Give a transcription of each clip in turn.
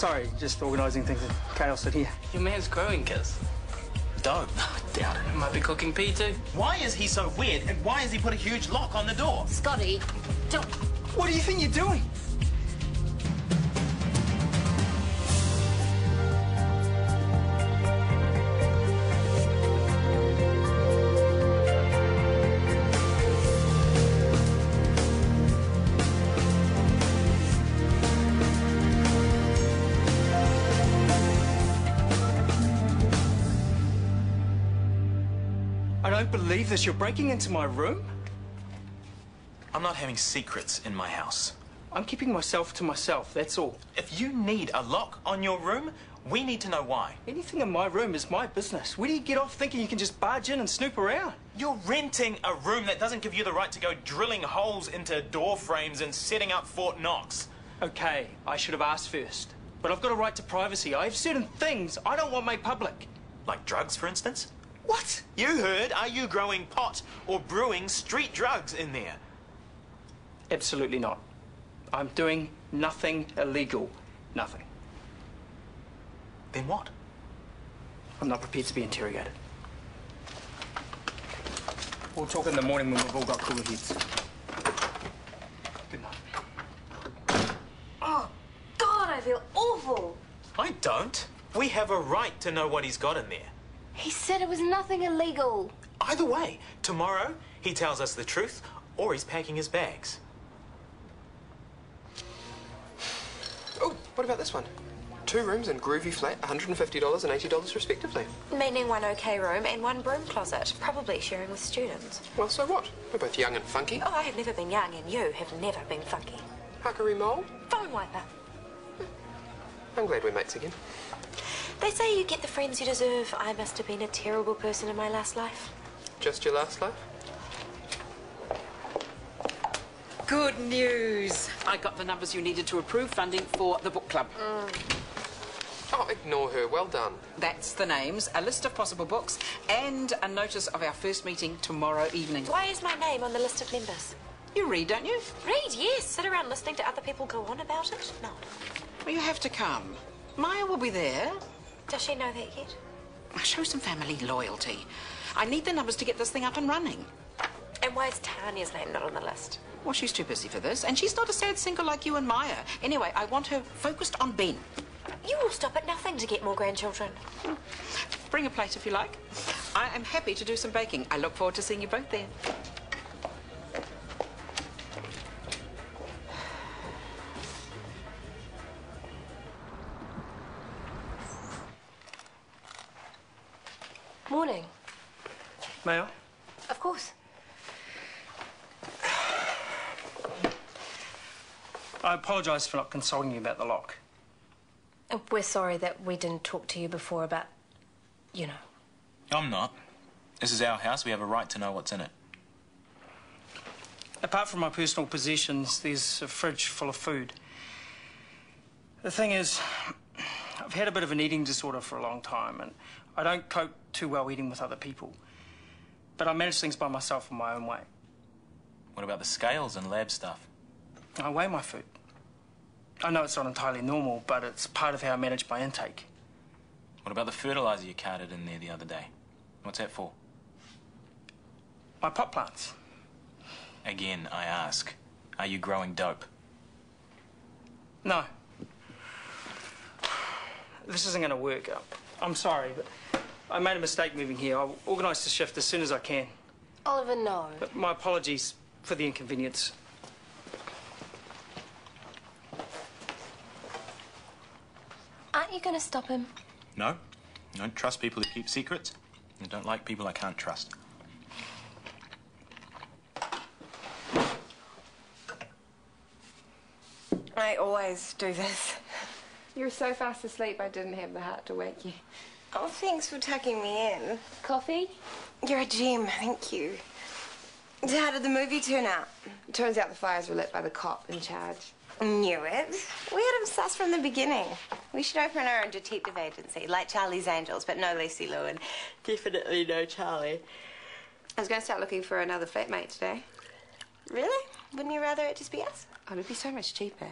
Sorry, just organising things in chaos in here. Your man's growing, Kiz. Don't. Doubt it. Might be cooking pea too. Why is he so weird, and why has he put a huge lock on the door? Scotty, don't... What do you think you're doing? I don't believe this. You're breaking into my room? I'm not having secrets in my house. I'm keeping myself to myself, that's all. If you need a lock on your room, we need to know why. Anything in my room is my business. Where do you get off thinking you can just barge in and snoop around? You're renting a room that doesn't give you the right to go drilling holes into door frames and setting up Fort Knox. Okay, I should have asked first. But I've got a right to privacy. I have certain things I don't want made public. Like drugs, for instance? What? You heard. Are you growing pot or brewing street drugs in there? Absolutely not. I'm doing nothing illegal. Nothing. Then what? I'm not prepared to be interrogated. We'll talk in the morning when we've all got cooler heads. Good night. Oh, God, I feel awful. I don't. We have a right to know what he's got in there. He said it was nothing illegal. Either way, tomorrow he tells us the truth or he's packing his bags. Oh, what about this one? 2 rooms in groovy flat, $150 and $80 respectively. Meaning 1 okay room and 1 broom closet, probably sharing with students. Well, so what? We're both young and funky. Oh, I have never been young and you have never been funky. Huckery mole? Phone wiper. I'm glad we're mates again. They say you get the friends you deserve. I must have been a terrible person in my last life. Just your last life? Good news. I got the numbers you needed to approve funding for the book club. Oh, ignore her. Well done. That's the names, a list of possible books, and a notice of our first meeting tomorrow evening. Why is my name on the list of members? You read, don't you? Read, yes. Sit around listening to other people go on about it? No. Well, you have to come. Maya will be there. Does she know that yet? Show some family loyalty. I need the numbers to get this thing up and running. And why is Tanya's name not on the list? Well, she's too busy for this, and she's not a sad single like you and Maya. Anyway, I want her focused on Ben. You will stop at nothing to get more grandchildren. Bring a plate if you like. I am happy to do some baking. I look forward to seeing you both there. Morning. May I? Of course. I apologise for not consulting you about the lock. We're sorry that we didn't talk to you before about, you know. I'm not. This is our house. We have a right to know what's in it. Apart from my personal possessions, there's a fridge full of food. The thing is, I've had a bit of an eating disorder for a long time, and I don't cope too well eating with other people. But I manage things by myself in my own way. What about the scales and lab stuff? I weigh my food. I know it's not entirely normal, but it's part of how I manage my intake. What about the fertilizer you carted in there the other day? What's that for? My pot plants. Again, I ask, are you growing dope? No. This isn't going to work. I'm sorry, but I made a mistake moving here. I'll organise the shift as soon as I can. Oliver, no. But my apologies for the inconvenience. Aren't you going to stop him? No. I don't trust people who keep secrets. I don't like people I can't trust. I always do this. You were so fast asleep I didn't have the heart to wake you. Oh, thanks for tucking me in. Coffee? You're a gem, thank you. So how did the movie turn out? Turns out the fires were lit by the cop in charge. Knew it. We had him sus from the beginning. We should open our own detective agency, like Charlie's Angels, but no Lucy Liu and definitely no Charlie. I was going to start looking for another flatmate today. Really? Wouldn't you rather it just be us? Oh, it'd be so much cheaper.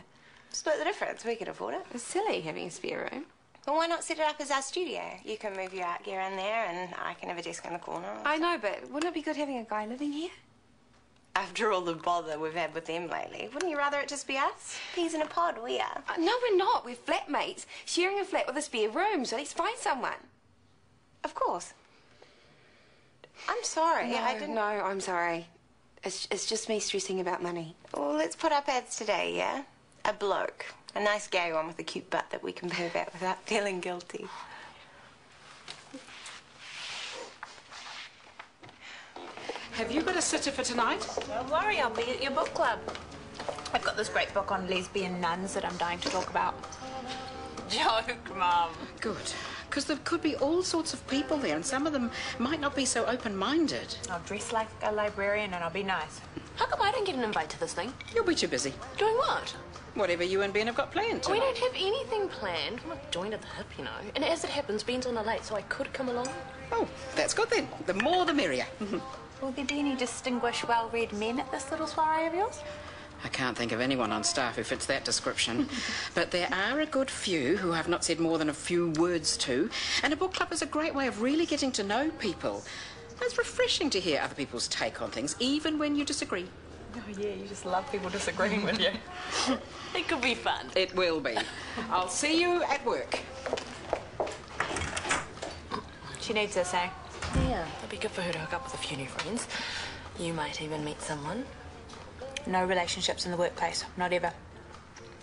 Split the difference. We could afford it. It's silly having a spare room. Well, why not set it up as our studio? You can move your art gear in there and I can have a desk in the corner. I know, but wouldn't it be good having a guy living here? After all the bother we've had with them lately, wouldn't you rather it just be us? Peas in a pod, we are. No, we're not. We're flatmates, sharing a flat with a spare room, so let's find someone. Of course. I'm sorry. No, I didn't... no, I'm sorry. It's just me stressing about money. Well, let's put up ads today, yeah? A bloke. A nice gay one with a cute butt that we can perv at without feeling guilty. Have you got a sitter for tonight? Don't worry, I'll be at your book club. I've got this great book on lesbian nuns that I'm dying to talk about. Joke, Mum. Good. Because there could be all sorts of people there, and some of them might not be so open-minded. I'll dress like a librarian and I'll be nice. How come I don't get an invite to this thing? You'll be too busy. Doing what? Whatever you and Ben have got planned tonight. We don't have anything planned. I'm not joined at the hip, you know. And as it happens, Ben's on a late, so I could come along. Oh, that's good then. The more the merrier. Will there be any distinguished, well-read men at this little soiree of yours? I can't think of anyone on staff who fits that description. But there are a good few who I've not said more than a few words to, and a book club is a great way of really getting to know people. It's refreshing to hear other people's take on things, even when you disagree. Oh, yeah, you just love people disagreeing with you. It could be fun. It will be. I'll see you at work. She needs this, eh? Yeah, it'd be good for her to hook up with a few new friends. You might even meet someone. No relationships in the workplace. Not ever.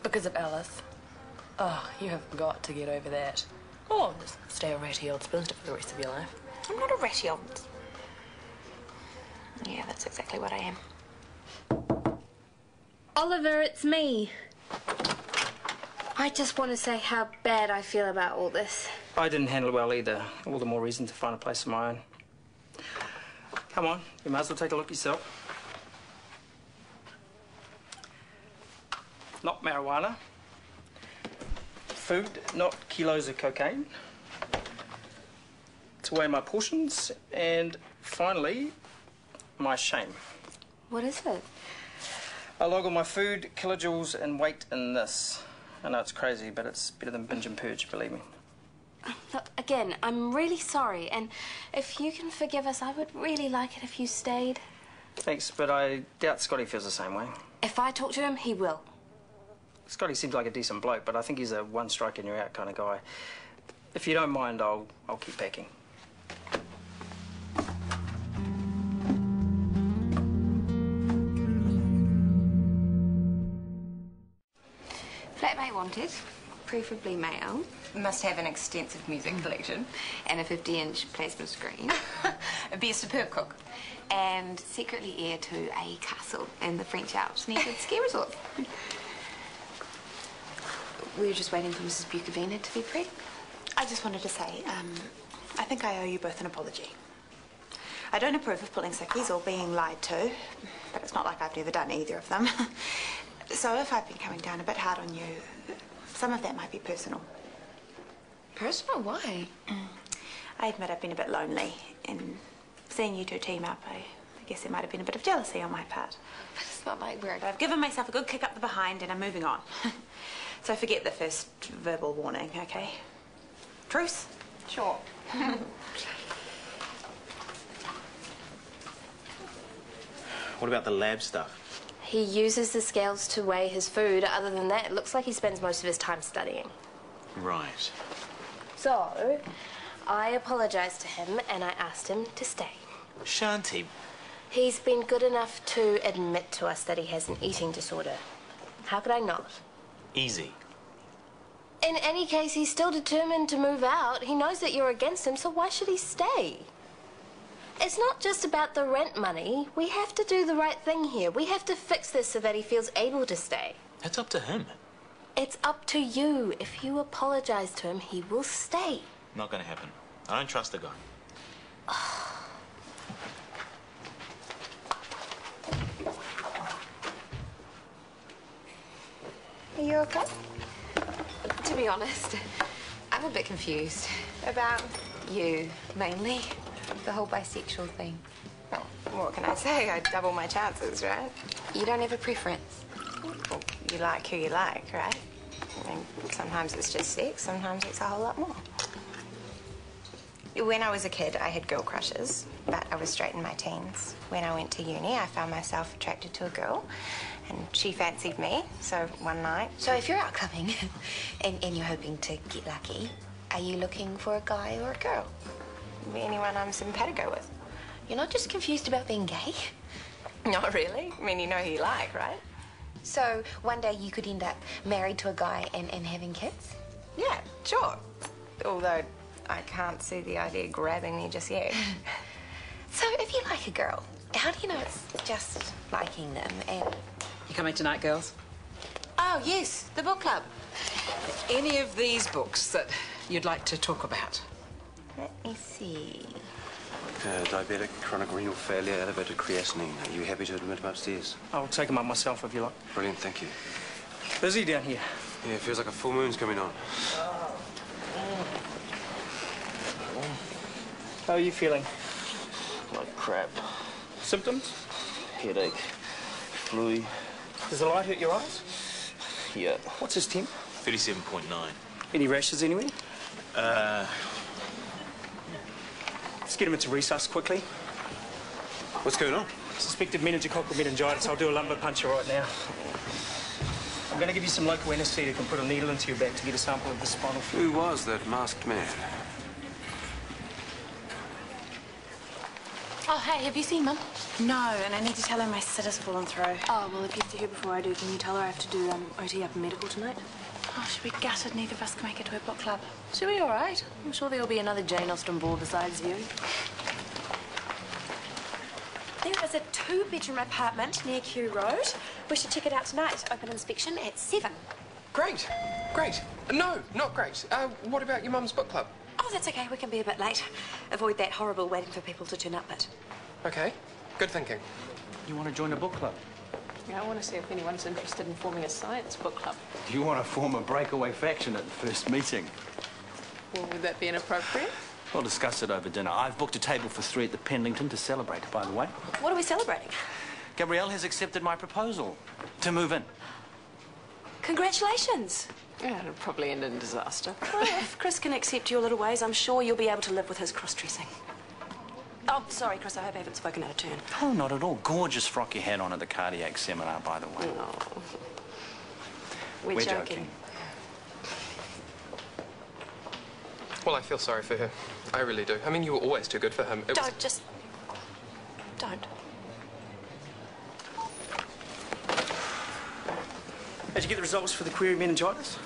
Because of Alice. Oh, you have got to get over that. Or just stay a ratty old spinster for the rest of your life. I'm not a ratty old... Yeah, that's exactly what I am. Oliver, it's me. I just want to say how bad I feel about all this. I didn't handle it well either. All the more reason to find a place of my own. Come on, you might as well take a look yourself. Not marijuana. Food, not kilos of cocaine. To weigh my portions. And finally, my shame. What is it? I log all my food, kilojoules, and weight in this. I know it's crazy, but it's better than binge and purge, believe me. Look, again, I'm really sorry, and if you can forgive us, I would really like it if you stayed. Thanks, but I doubt Scotty feels the same way. If I talk to him, he will. Scotty seems like a decent bloke, but I think he's a one strike and you're out kind of guy. If you don't mind, I'll keep packing. Flatmate wanted, preferably male, Must have an extensive music collection. and a 50-inch plasma screen, Be a superb cook. and secretly heir to a castle in the French Alps near the ski resort. We were just waiting for Mrs. Bukovina to be pregnant. I just wanted to say, I think I owe you both an apology. I don't approve of pulling sickies or being lied to, but it's not like I've never done either of them. So if I've been coming down a bit hard on you, some of that might be personal. Personal? Why? I admit I've been a bit lonely, and seeing you two team up, I guess there might have been a bit of jealousy on my part. But it's not like we're... But I've given myself a good kick up the behind and I'm moving on. So forget the first verbal warning, okay? Truce? Sure. What about the lab stuff? He uses the scales to weigh his food. Other than that, it looks like he spends most of his time studying. Right. So, I apologized to him and I asked him to stay. Shanti, He's been good enough to admit to us that he has an eating disorder. How could I not? easy. In any case, he's still determined to move out. He knows that you're against him, so why should he stay? It's not just about the rent money. We have to do the right thing here. We have to fix this so that he feels able to stay. That's up to him. It's up to you. If you apologize to him, he will stay. Not gonna happen. I don't trust the guy. Are you okay? To be honest, I'm a bit confused. About... You, mainly. The whole bisexual thing. Well, what can I say? I double my chances, right? You don't have a preference. Well, you like who you like, right? I mean, sometimes it's just sex, sometimes it's a whole lot more. When I was a kid, I had girl crushes, but I was straight in my teens. When I went to uni, I found myself attracted to a girl, and she fancied me, so one night... So if you're out clubbing and you're hoping to get lucky, are you looking for a guy or a girl? Anyone I'm simpatico with. You're not just confused about being gay? Not really. I mean, you know who you like, right? So one day you could end up married to a guy and having kids? Yeah, sure. Although I can't see the idea of grabbing me just yet. So if you like a girl, how do you know it's just liking them and... You coming tonight, girls? Oh, yes, the book club. Any of these books that you'd like to talk about? Let me see. Diabetic, chronic renal failure, elevated creatinine. Are you happy to admit him upstairs? I'll take them up myself if you like. Brilliant, thank you. Busy down here. Yeah, it feels like a full moon's coming on. How are you feeling? Like crap. Symptoms? Headache, flu. Does the light hurt your eyes? Yeah. What's his temp? 37.9. Any rashes anywhere? Let's get him into resus quickly. What's going on? Suspected meningococcal meningitis. I'll do a lumbar puncture right now. I'm going to give you some local anaesthetic and put a needle into your back to get a sample of the spinal fluid. Who was that masked man? Oh, hey, have you seen Mum? No, and I need to tell her my sitter's fallen through. Oh, well, if you get to her before I do, can you tell her I have to do OT up in medical tonight? Oh, she'll be gutted. Neither of us can make it to her book club. She'll be all right. I'm sure there'll be another Jane Austen ball besides you. There is a 2-bedroom apartment near Kew Road. We should check it out tonight. Open inspection at 7. Great, great. No, not great. What about your mum's book club? Oh, that's okay. We can be a bit late. Avoid that horrible waiting for people to turn up bit. Okay, good thinking. You want to join a book club? Yeah, I want to see if anyone's interested in forming a science book club. You want to form a breakaway faction at the first meeting? Well, would that be inappropriate? We'll discuss it over dinner. I've booked a table for 3 at the Pendlington to celebrate, by the way. What are we celebrating? Gabrielle has accepted my proposal to move in. Congratulations. Yeah, it'll probably end in disaster. Well, if Chris can accept your little ways, I'm sure you'll be able to live with his cross-dressing. Oh, sorry, Chris, I hope I haven't spoken out of turn. Oh, not at all. Gorgeous frock you had on at the cardiac seminar, by the way. Oh. We're joking. Well, I feel sorry for her. I really do. I mean, you were always too good for him. Don't. Did you get the results for the query meningitis?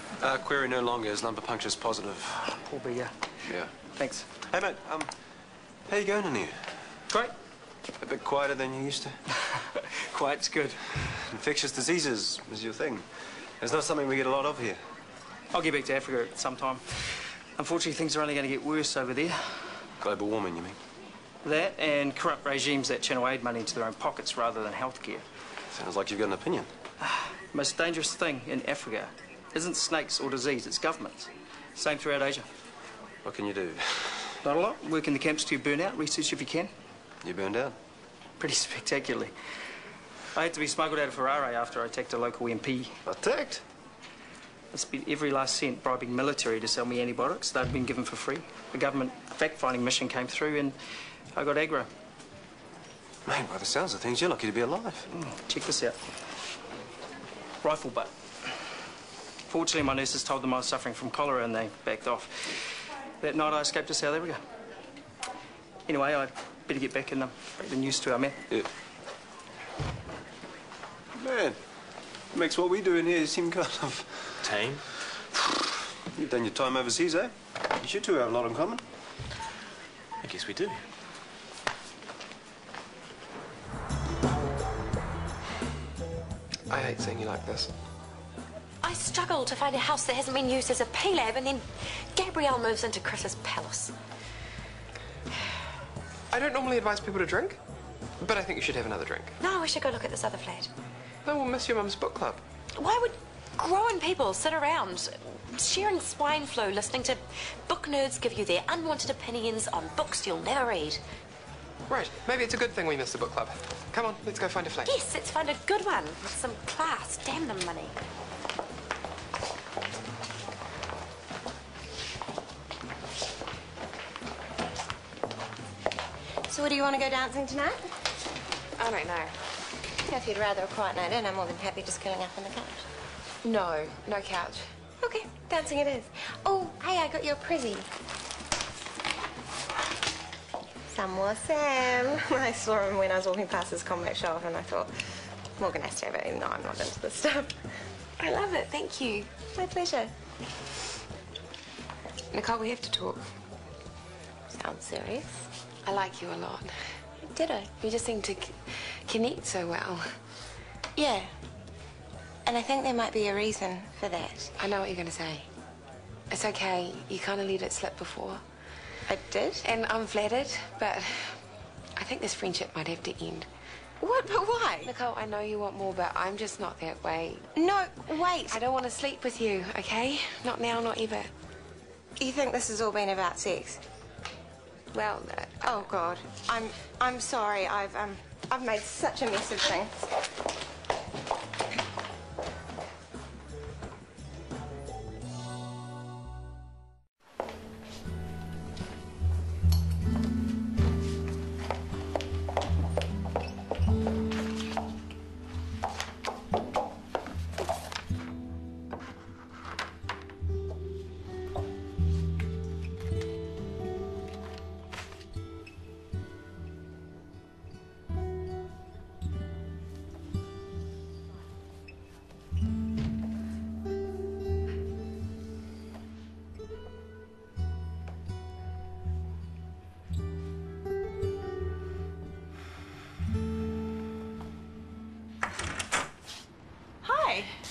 Query no longer is lumbar puncture's positive. Poor Bia. Yeah. Thanks. Hey, mate, how you going in here? Great. A bit quieter than you used to? Quiet's good. Infectious diseases is your thing. It's not something we get a lot of here. I'll get back to Africa at some time. Unfortunately, things are only going to get worse over there. Global warming, you mean? That and corrupt regimes that channel aid money into their own pockets rather than healthcare. Sounds like you've got an opinion. The most dangerous thing in Africa isn't snakes or disease, it's governments. Same throughout Asia. What can you do? Not a lot. Work in the camps till you burn out. Research if you can. You burned out? Pretty spectacularly. I had to be smuggled out of Harare after I attacked a local MP. Attacked? I spent every last cent bribing military to sell me antibiotics they'd been given for free. The government fact-finding mission came through and I got aggro. Mate, by the sounds of things, you're lucky to be alive. Check this out. Rifle butt. Fortunately, my nurses told them I was suffering from cholera and they backed off. That night, I escaped to South Africa. Anyway, I better get back and break the news to our men. Yeah. Man, makes what we do in here seem kind of... Tame? You've done your time overseas, eh? You two have a lot in common. I guess we do. I hate seeing you like this. I struggle to find a house that hasn't been used as a P-lab, and then Gabrielle moves into Chris's palace. I don't normally advise people to drink, but I think you should have another drink. No, we should go look at this other flat. No, we'll miss your mum's book club. Why would grown people sit around sharing swine flu, listening to book nerds give you their unwanted opinions on books you'll never read? Right, maybe it's a good thing we missed the book club. Come on, let's go find a flat. Yes, let's find a good one with some class. Damn the money. So, do you want to go dancing tonight? I don't know. If you'd rather a quiet night in, I'm more than happy just curling up on the couch. No, no couch. Okay, dancing it is. Oh, hey, I got your prezi. Somewhere Sam. I saw him when I was walking past his comic shop and I thought, Morgan has to have it, even though I'm not into this stuff. I love it, thank you. My pleasure. Nicole, we have to talk. Sounds serious. I like you a lot. Did I? We just seem to connect so well. Yeah. And I think there might be a reason for that. I know what you're going to say. It's okay. You kind of let it slip before. I did? And I'm flattered, but I think this friendship might have to end. What? But why? Nicole, I know you want more, but I'm just not that way. No, wait. I don't want to sleep with you, okay? Not now, not ever. You think this has all been about sex? Well, oh God, I'm sorry. I've made such a mess of things.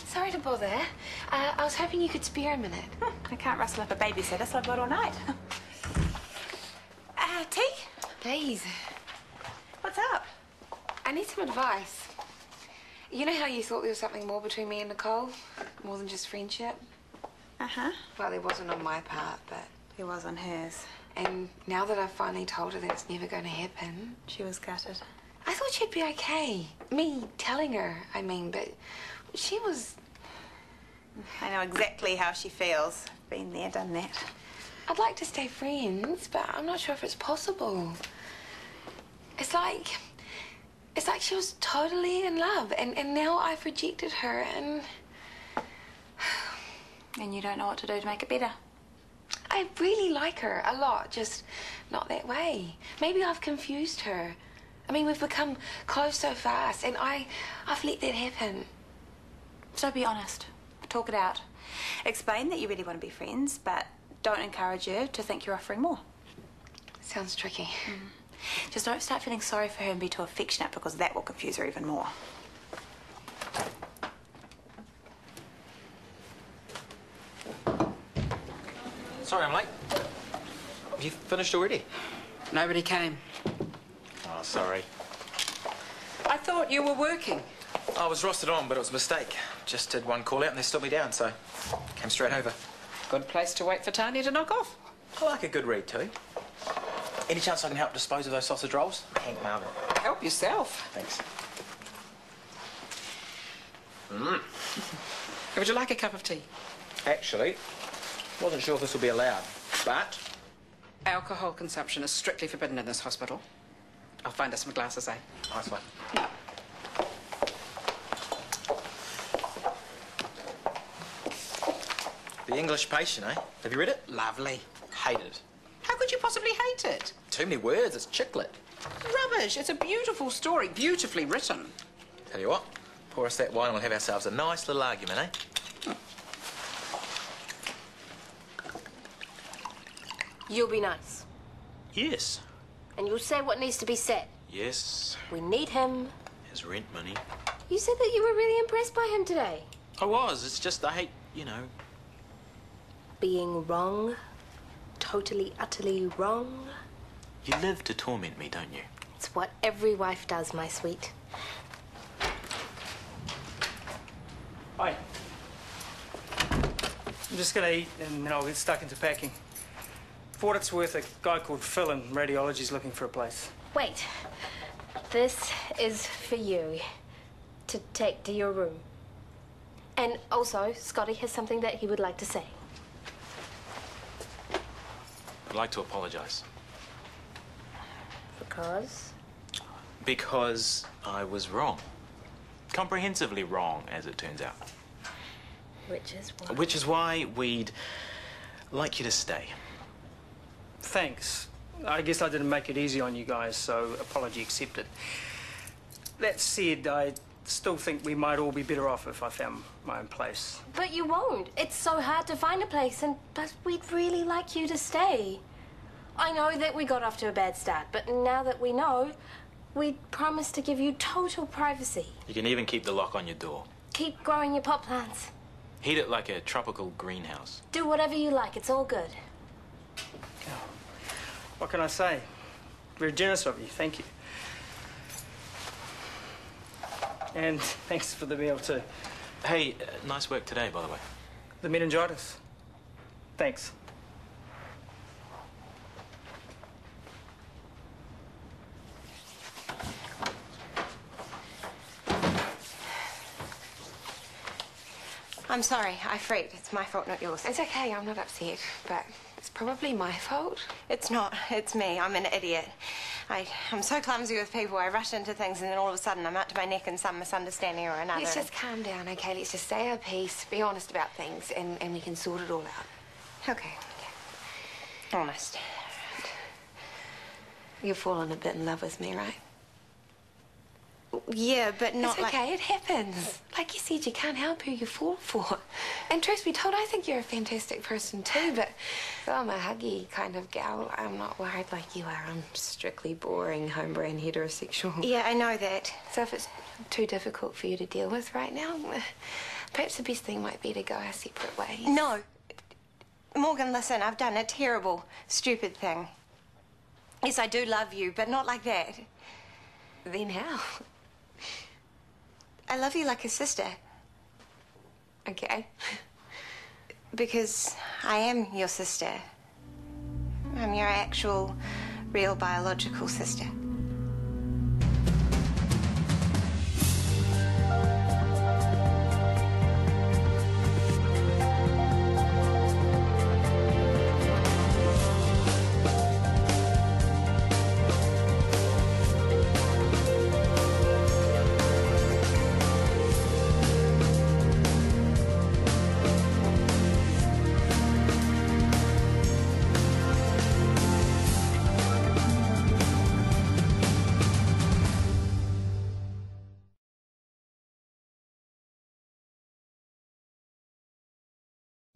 Sorry to bother. I was hoping you could spare a minute. I can't rustle up a babysitter, so I've got all night. Tea? Please. What's up? I need some advice. You know how you thought there was something more between me and Nicole? More than just friendship? Uh-huh. Well, there wasn't on my part, but... There was on hers. And now that I've finally told her that it's never going to happen... She was gutted. I thought she'd be okay. Me telling her, I mean, but she was... I know exactly how she feels. Been there, done that. I'd like to stay friends, but I'm not sure if it's possible. It's like she was totally in love, and now I've rejected her, and... And you don't know what to do to make it better? I really like her a lot, just not that way. Maybe I've confused her. I mean, we've become close so fast, and I've let that happen. So be honest. Talk it out. Explain that you really want to be friends, but don't encourage her to think you're offering more. Sounds tricky. Just don't start feeling sorry for her and be too affectionate, because that will confuse her even more. Sorry I'm late. Have you finished already? Nobody came. Oh, sorry. I thought you were working. I was rostered on, but it was a mistake. Just did one call out and they stood me down, so came straight over. Good place to wait for Tanya to knock off. I like a good read too. Any chance I can help dispose of those sausage rolls? Hank Marvin. Help yourself. Thanks. Would you like a cup of tea? Actually, wasn't sure if this would be allowed, but... Alcohol consumption is strictly forbidden in this hospital. I'll find us some glasses, eh? Nice one. The English Patient, eh? Have you read it? Lovely. Hate it. How could you possibly hate it? Too many words, it's chicklet. Rubbish. It's a beautiful story, beautifully written. Tell you what, pour us that wine and we'll have ourselves a nice little argument, eh? You'll be nice. Yes. And you'll say what needs to be said. Yes. We need him. His rent money. You said that you were really impressed by him today. I was. It's just I hate, you know... Being wrong. Totally, utterly wrong. You live to torment me, don't you? It's what every wife does, my sweet. Hi. I'm just gonna eat and then I'll get stuck into packing. For what it's worth, a guy called Phil in radiology's looking for a place. Wait. This is for you to take to your room. And also, Scotty has something that he would like to say. I'd like to apologise. Because? Because I was wrong. Comprehensively wrong, as it turns out. Which is why? Which is why we'd like you to stay. Thanks. I guess I didn't make it easy on you guys, so apology accepted. That said, I still think we might all be better off if I found my own place. But you won't. It's so hard to find a place, but we'd really like you to stay. I know that we got off to a bad start, but now that we know, we promise to give you total privacy. You can even keep the lock on your door. Keep growing your pot plants. Heat it like a tropical greenhouse. Do whatever you like. It's all good. What can I say? Very generous of you. Thank you. And thanks for the meal, too. Hey, nice work today, by the way. The meningitis. Thanks. I'm sorry, I freaked. It's my fault, not yours. It's okay, I'm not upset, but it's probably my fault. It's not. It's me. I'm an idiot. I'm so clumsy with people. I rush into things and then all of a sudden I'm up to my neck in some misunderstanding or another. Let's just calm down, okay? Let's just say our piece, be honest about things, and we can sort it all out. Okay. Honest. You've fallen a bit in love with me, right? Yeah, but not it's okay, it happens. Like you said, you can't help who you fall for. And truth be told, I think you're a fantastic person too, but I'm a huggy kind of gal. I'm not worried like you are. I'm strictly boring, home-brand heterosexual. Yeah, I know that. So if it's too difficult for you to deal with right now, perhaps the best thing might be to go our separate ways. No. Morgan, listen, I've done a terrible, stupid thing. Yes, I do love you, but not like that. Then how? I love you like a sister. Okay. Because I am your sister. I'm your actual, real biological sister.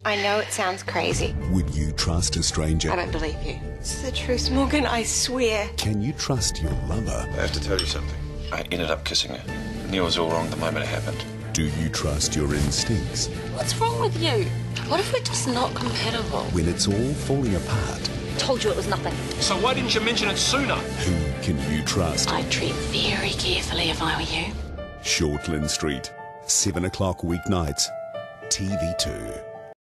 I know it sounds crazy. Would you trust a stranger? I don't believe you. It's the truth, Morgan, I swear. Can you trust your lover? I have to tell you something. I ended up kissing her. Knew it was all wrong the moment it happened. Do you trust your instincts? What's wrong with you? What if we're just not compatible? When it's all falling apart, Told you it was nothing. So why didn't you mention it sooner? who can you trust? I'd tread very carefully if I were you. Shortland Street, 7 o'clock weeknights, TV2.